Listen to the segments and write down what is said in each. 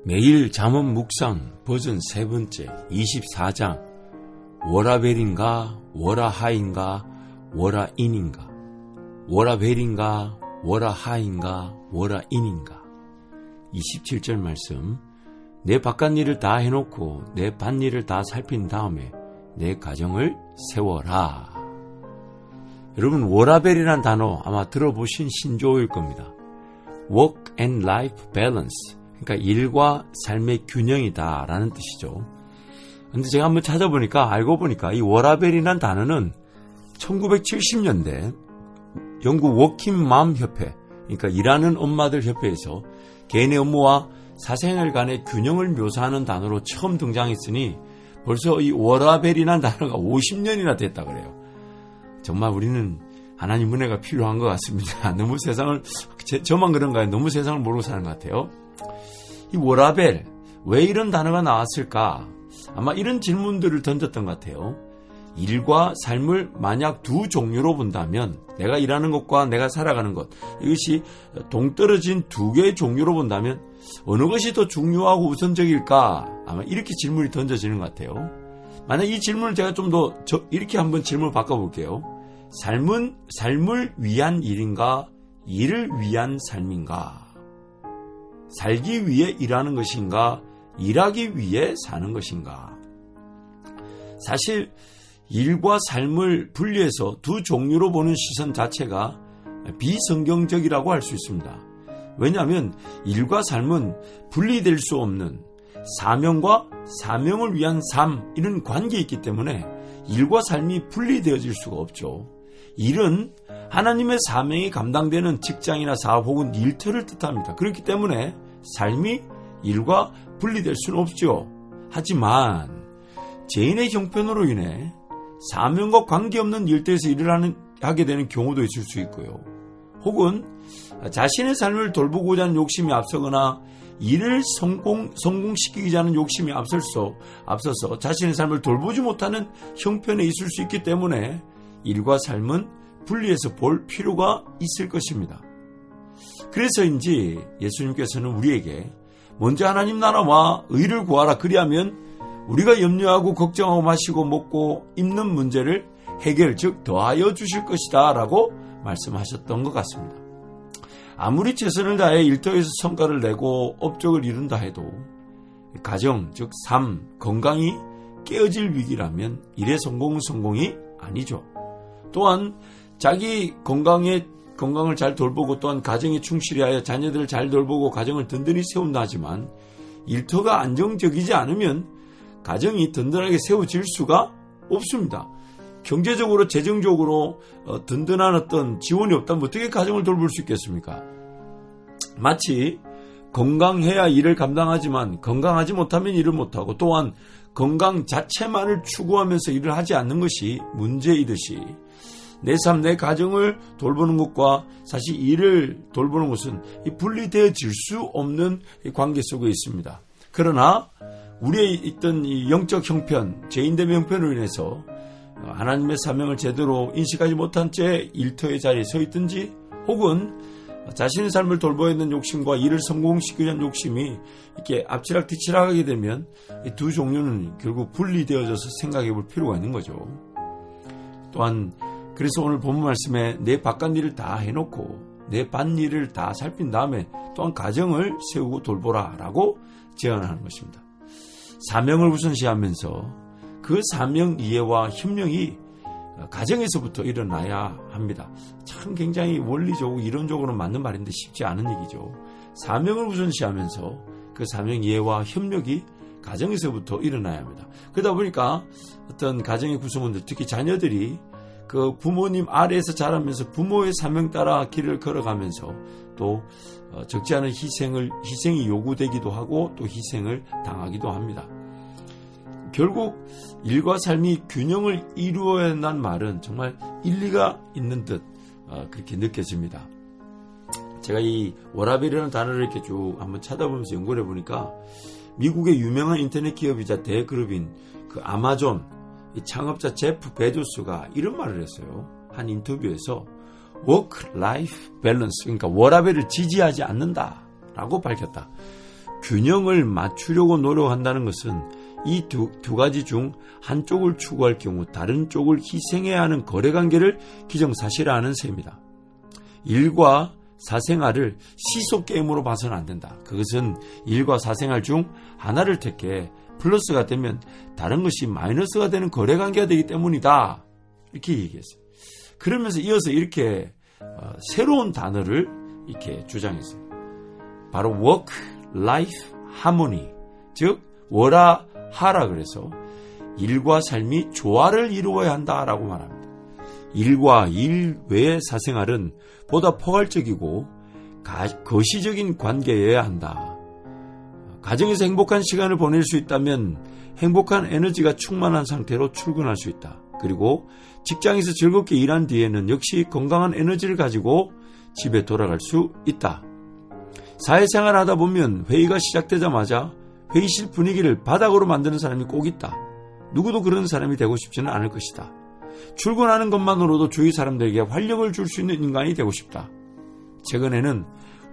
매일 잠언 묵상 버전 3번째 24장 워라벨인가 워라하인가 워라인인가 워라벨인가 워라하인가 워라인인가 27절 말씀 내 바깥일을 다 해놓고 내 밭일을 다 살핀 다음에 내 가정을 세워라. 여러분 워라벨이라는 단어 아마 들어보신 신조어일 겁니다. Work and Life Balance 그러니까 일과 삶의 균형이다 라는 뜻이죠. 근데 제가 한번 찾아보니까 알고 보니까 이 워라벨이라는 단어는 1970년대 영국 워킹맘 협회 그러니까 일하는 엄마들 협회에서 개인의 업무와 사생활 간의 균형을 묘사하는 단어로 처음 등장했으니 벌써 이 워라벨이라는 단어가 50년이나 됐다 그래요. 정말 우리는 하나님 은혜가 필요한 것 같습니다. 너무 세상을 저만 그런가요? 너무 세상을 모르고 사는 것 같아요. 이 워라벨 왜 이런 단어가 나왔을까? 아마 이런 질문들을 던졌던 것 같아요. 일과 삶을 만약 두 종류로 본다면 내가 일하는 것과 내가 살아가는 것 이것이 동떨어진 두 개의 종류로 본다면 어느 것이 더 중요하고 우선적일까? 아마 이렇게 질문이 던져지는 것 같아요. 만약 이 질문을 제가 좀 더 이렇게 한번 질문을 바꿔볼게요. 삶을 위한 일인가? 일을 위한 삶인가? 살기 위해 일하는 것인가? 일하기 위해 사는 것인가? 사실 일과 삶을 분리해서 두 종류로 보는 시선 자체가 비성경적이라고 할 수 있습니다. 왜냐하면 일과 삶은 분리될 수 없는 사명과 사명을 위한 삶 이런 관계가 있기 때문에 일과 삶이 분리되어질 수가 없죠. 일은 하나님의 사명이 감당되는 직장이나 사업 혹은 일터를 뜻합니다. 그렇기 때문에 삶이 일과 분리될 수는 없죠. 하지만 죄인의 형편으로 인해 사명과 관계없는 일터에서 일을 하게 되는 경우도 있을 수 있고요. 혹은 자신의 삶을 돌보고자 하는 욕심이 앞서거나 일을 성공시키고자 하는 욕심이 앞서서 자신의 삶을 돌보지 못하는 형편에 있을 수 있기 때문에 일과 삶은 분리해서 볼 필요가 있을 것입니다. 그래서인지 예수님께서는 우리에게 먼저 하나님 나라와 의를 구하라 그리하면 우리가 염려하고 걱정하고 마시고 먹고 입는 문제를 해결 즉 더하여 주실 것이다 라고 말씀하셨던 것 같습니다. 아무리 최선을 다해 일터에서 성과를 내고 업적을 이룬다 해도 가정 즉 삶, 건강이 깨어질 위기라면 일의 성공이 아니죠. 또한 자기 건강을 잘 돌보고 또한 가정에 충실히 하여 자녀들을 잘 돌보고 가정을 든든히 세운다 하지만 일터가 안정적이지 않으면 가정이 든든하게 세워질 수가 없습니다. 경제적으로 재정적으로 든든한 어떤 지원이 없다면 어떻게 가정을 돌볼 수 있겠습니까? 마치 건강해야 일을 감당하지만 건강하지 못하면 일을 못하고 또한 건강 자체만을 추구하면서 일을 하지 않는 것이 문제이듯이 내 삶, 내 가정을 돌보는 것과 사실 일을 돌보는 것은 분리되어질 수 없는 관계 속에 있습니다. 그러나 우리의 있던 이 영적 형편, 죄인됨의 형편으로 인해서 하나님의 사명을 제대로 인식하지 못한 채 일터의 자리에 서 있든지 혹은 자신의 삶을 돌보야 하는 욕심과 일을 성공시키려는 하는 욕심이 이렇게 앞치락뒤치락하게 되면 이 두 종류는 결국 분리되어져서 생각해 볼 필요가 있는 거죠. 또한 그래서 오늘 본문 말씀에 내 바깥 일을 다 해놓고 내 밭일을 다 살핀 다음에 또한 가정을 세우고 돌보라 라고 제안하는 것입니다. 사명을 우선시하면서 그 사명 이해와 협력이 가정에서부터 일어나야 합니다. 참 굉장히 원리적으로 이론적으로 맞는 말인데 쉽지 않은 얘기죠. 사명을 우선시하면서 그 사명 이해와 협력이 가정에서부터 일어나야 합니다. 그러다 보니까 어떤 가정의 구성원들 특히 자녀들이 그 부모님 아래에서 자라면서 부모의 사명 따라 길을 걸어가면서 또 적지 않은 희생이 요구되기도 하고 또 희생을 당하기도 합니다. 결국 일과 삶이 균형을 이루어야 한다는 말은 정말 일리가 있는 듯 그렇게 느껴집니다. 제가 이 워라벨이라는 단어를 이렇게 쭉 한번 찾아보면서 연구를 해보니까 미국의 유명한 인터넷 기업이자 대그룹인 그 아마존 이 창업자 제프 베조스가 이런 말을 했어요. 한 인터뷰에서 Work-Life Balance 그러니까 워라벨을 지지하지 않는다라고 밝혔다. 균형을 맞추려고 노력한다는 것은 이 두 가지 중 한쪽을 추구할 경우 다른 쪽을 희생해야 하는 거래관계를 기정사실화하는 셈입니다. 일과 사생활을 시소게임으로 봐서는 안 된다. 그것은 일과 사생활 중 하나를 택해 플러스가 되면 다른 것이 마이너스가 되는 거래관계가 되기 때문이다. 이렇게 얘기했어요. 그러면서 이어서 이렇게 새로운 단어를 이렇게 주장했어요. 바로 work-life harmony, 즉 월화하라 그래서 일과 삶이 조화를 이루어야 한다라고 말합니다. 일과 일 외의 사생활은 보다 포괄적이고 거시적인 관계여야 한다. 가정에서 행복한 시간을 보낼 수 있다면 행복한 에너지가 충만한 상태로 출근할 수 있다. 그리고 직장에서 즐겁게 일한 뒤에는 역시 건강한 에너지를 가지고 집에 돌아갈 수 있다. 사회생활 하다 보면 회의가 시작되자마자 회의실 분위기를 바닥으로 만드는 사람이 꼭 있다. 누구도 그런 사람이 되고 싶지는 않을 것이다. 출근하는 것만으로도 주위 사람들에게 활력을 줄 수 있는 인간이 되고 싶다. 최근에는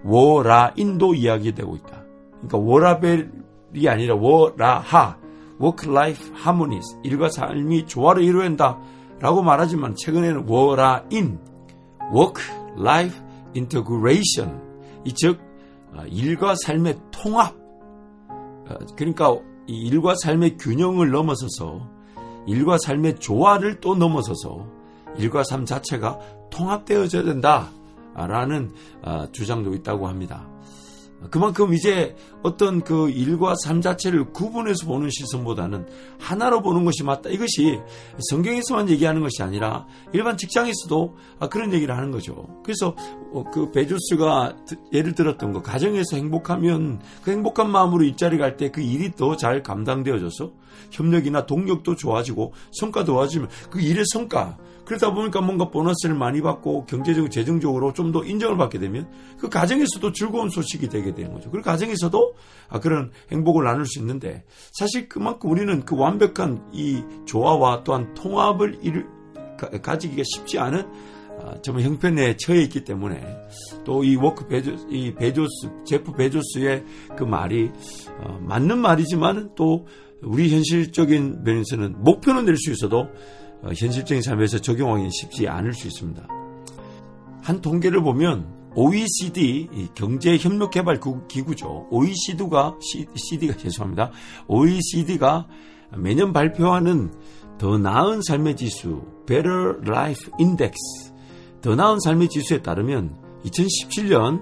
워라인도 이야기되고 있다. 그러니까 워라벨이 아니라 워라하, work-life harmony, 일과 삶이 조화를 이루어야 한다 라고 말하지만 최근에는 워라인, work-life integration, 즉 일과 삶의 통합, 그러니까 이 일과 삶의 균형을 넘어서서 일과 삶의 조화를 또 넘어서서 일과 삶 자체가 통합되어져야 된다라는 주장도 있다고 합니다. 그만큼 이제 어떤 그 일과 삶 자체를 구분해서 보는 시선보다는 하나로 보는 것이 맞다. 이것이 성경에서만 얘기하는 것이 아니라 일반 직장에서도 그런 얘기를 하는 거죠. 그래서 그 베조스가 예를 들었던 거, 가정에서 행복하면 그 행복한 마음으로 일자리 갈 때 그 일이 더 잘 감당되어져서 협력이나 동력도 좋아지고 성과도 좋아지면 그 일의 성과, 그러다 보니까 뭔가 보너스를 많이 받고 경제적으로 재정적으로 좀 더 인정을 받게 되면 그 가정에서도 즐거운 소식이 되게 되는 거죠. 그리고 가정에서도 그런 행복을 나눌 수 있는데, 사실 그만큼 우리는 그 완벽한 이 조화와 또한 통합을 가지기가 쉽지 않은 정말 형편에 처해 있기 때문에, 또 이 제프 베조스의 그 말이 맞는 말이지만 또 우리 현실적인 면에서는 목표는 낼 수 있어도 현실적인 삶에서 적용하기는 쉽지 않을 수 있습니다. 한 통계를 보면 OECD, 경제협력개발기구죠. OECD가 매년 발표하는 더 나은 삶의 지수, Better Life Index, 더 나은 삶의 지수에 따르면 2017년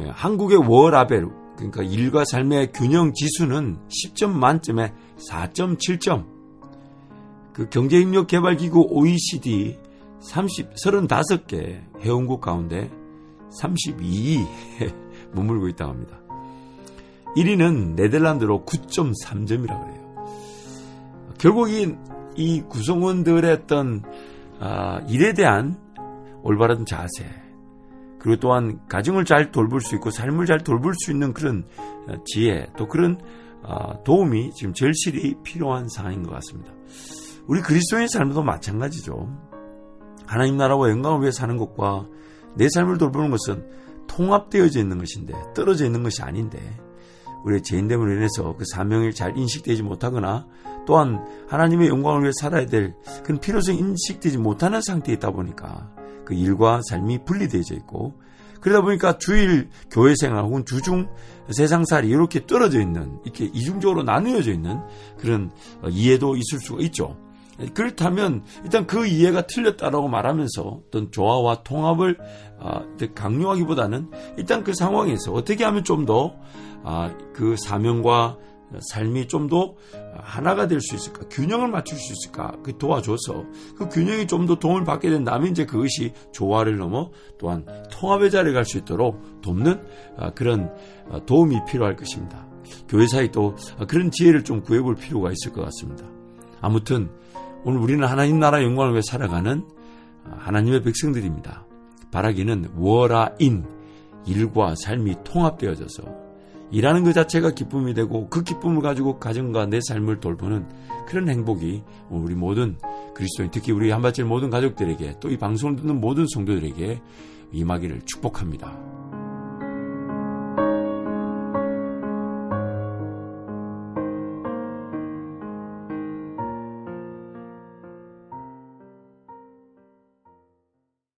한국의 워라벨, 그러니까 일과 삶의 균형 지수는 10점 만점에 4.7점. 그 경제협력개발기구 OECD 35개 회원국 가운데 32위에 머물고 있다고 합니다. 1위는 네덜란드로 9.3점이라고 그래요. 결국 이 구성원들의 어떤 일에 대한 올바른 자세, 그리고 또한 가정을 잘 돌볼 수 있고 삶을 잘 돌볼 수 있는 그런 지혜, 또 그런 도움이 지금 절실히 필요한 상황인 것 같습니다. 우리 그리스도인의 삶도 마찬가지죠. 하나님 나라와 영광을 위해 사는 것과 내 삶을 돌보는 것은 통합되어져 있는 것인데, 떨어져 있는 것이 아닌데, 우리의 죄인됨으로 인해서 그 사명이 잘 인식되지 못하거나 또한 하나님의 영광을 위해 살아야 될 그런 필요성이 인식되지 못하는 상태에 있다 보니까 그 일과 삶이 분리되어져 있고, 그러다 보니까 주일 교회생활 혹은 주중 세상살이 이렇게 떨어져 있는, 이렇게 이중적으로 나누어져 있는 그런 이해도 있을 수가 있죠. 그렇다면 일단 그 이해가 틀렸다라고 말하면서 어떤 조화와 통합을 강요하기보다는 일단 그 상황에서 어떻게 하면 좀 더 그 사명과 삶이 좀 더 하나가 될 수 있을까, 균형을 맞출 수 있을까, 그 도와줘서 그 균형이 좀 더 도움을 받게 된다면 이제 그것이 조화를 넘어 또한 통합의 자리에 갈 수 있도록 돕는 그런 도움이 필요할 것입니다. 교회사에 또 그런 지혜를 좀 구해볼 필요가 있을 것 같습니다. 아무튼 오늘 우리는 하나님 나라 영광을 위해 살아가는 하나님의 백성들입니다. 바라기는 워라인, 일과 삶이 통합되어져서 일하는 그 자체가 기쁨이 되고 그 기쁨을 가지고 가정과 내 삶을 돌보는 그런 행복이 우리 모든 그리스도인, 특히 우리 한밭질 모든 가족들에게, 또 이 방송을 듣는 모든 성도들에게 임하기를 축복합니다.